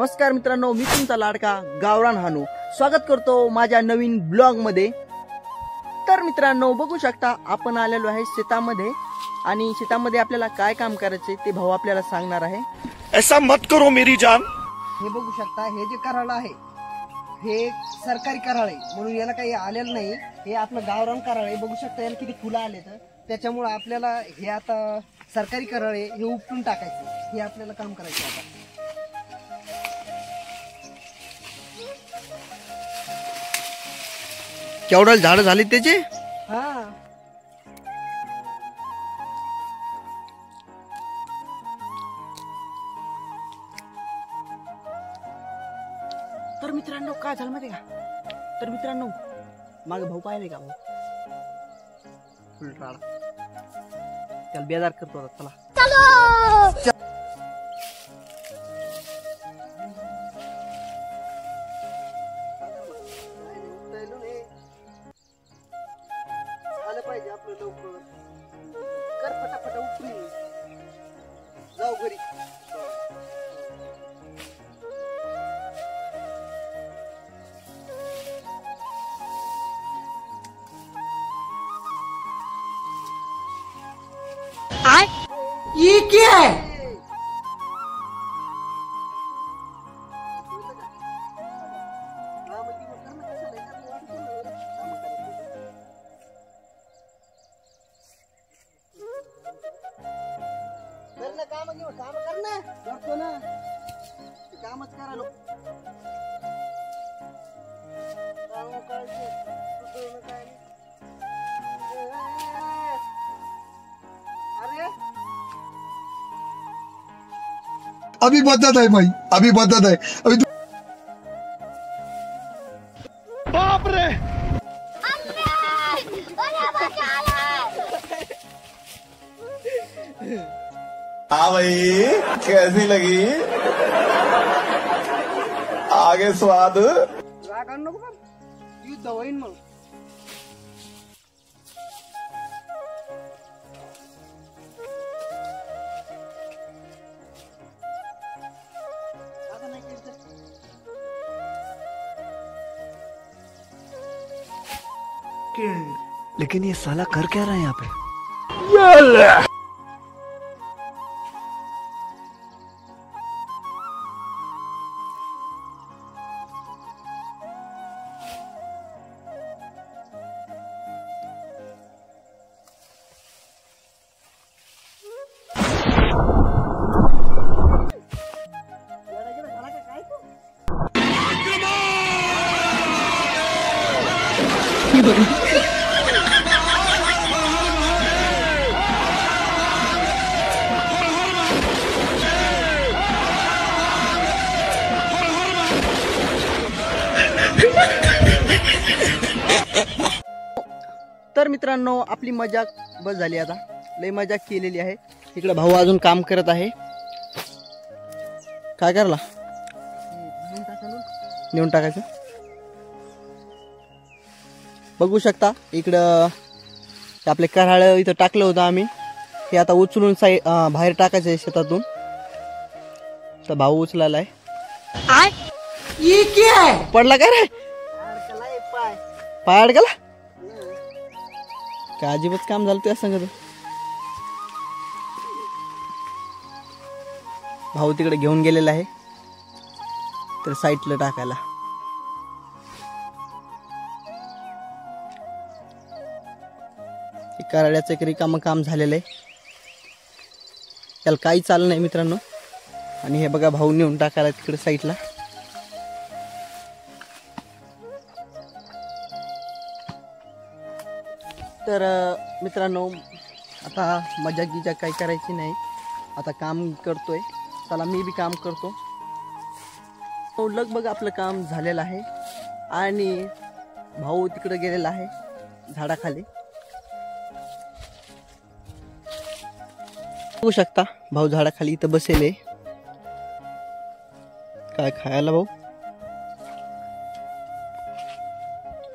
नमस्कार मित्रांनो, मी तुमचा लाडका गावरान हानू स्वागत करतो माझ्या नवीन ब्लॉग मध्ये। तर मित्रांनो बघू शकता आपण आलेलो आहे शेतामध्ये आणि शेतामध्ये आपल्याला काय काम करायचे ते भाऊ आपल्याला सांगणार आहे। ऐसा मत करो मेरी जान। हे बघू शकता हे जे कराळ आहे हे सरकारी कराळ आहे म्हणून याला काही आलेलं नाही। हे आपलं गावरान कराळ आहे, बघू शकता याला किती फुलं आले तर त्याच्यामुळे आपल्याला हे आता सरकारी कराळ आहे हे उपटून टाकायचं, हे आपल्याला काम करायचं आता। केवढा झाड झाली त्याचे? हा तर मित्रांनो काय झालं माहिती का? तर मित्रांनो मागे भाऊ पाहिले का? भाऊ फुल राडा त्याला बेजार करतो आता। चला झालं पाहिजे आपलं लवकर, कर फटाफट उठून जाऊ घरी। ये क्या है? काम करना करतो ना, कामच करायलो। अरे अभी बदत है भाई, अभी बदत है अभी। बाप रे, हाँ भाई कैसी लगी? आगे स्वाद। राग आणू नको पण युद्ध होईन मग। लेकिन ये साला कर क्या रहा है यहाँ पे? तर मित्रांनो आपली मजाक बस झाली, आता लय मजाक केलेली आहे। इकडे भाऊ अजून काम करत आहे। काय करला? नेऊन टाकायचं। बघू शकता इकडं आपले कराळ इथं टाकलं होतं आम्ही, हे आता उचलून बाहेर टाकायचं आहे शेतातून। तर भाऊ उचलायला आहे। ये क्या है? पडला काय रे? पाय अडकला काय? अजिबात काम झालं तुझ्या सांगत। भाऊ तिकडे घेऊन गेलेला आहे तर साईडला टाकायला। कराड्याचं एक रिकामं काम झालेलं आहे, त्याला काही चाललं नाही मित्रांनो। आणि हे बघा भाऊ नेऊन टाकायला तिकडे साईडला। तर मित्रांनो आता मजा गिजा काही करायची नाही, आता काम करतोय। चला मी बी काम करतो। लगभग आपलं काम झालेलं आहे आणि भाऊ तिकडे गेलेला आहे झाडाखाली। बघू शकता भाऊ झाडाखाली इथं बसेले। काय खायला भाऊ?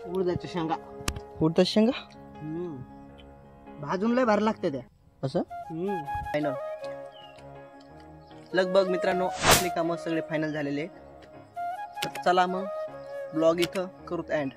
उडदाच्या शेंगा। उडदाच्या शेंगा भाजून लय भारी लागते त्या असं। लगभग मित्रांनो आपली कामं सगळे फायनल झालेले आहेत. तर चला मग ब्लॉग इथं करूत एंड.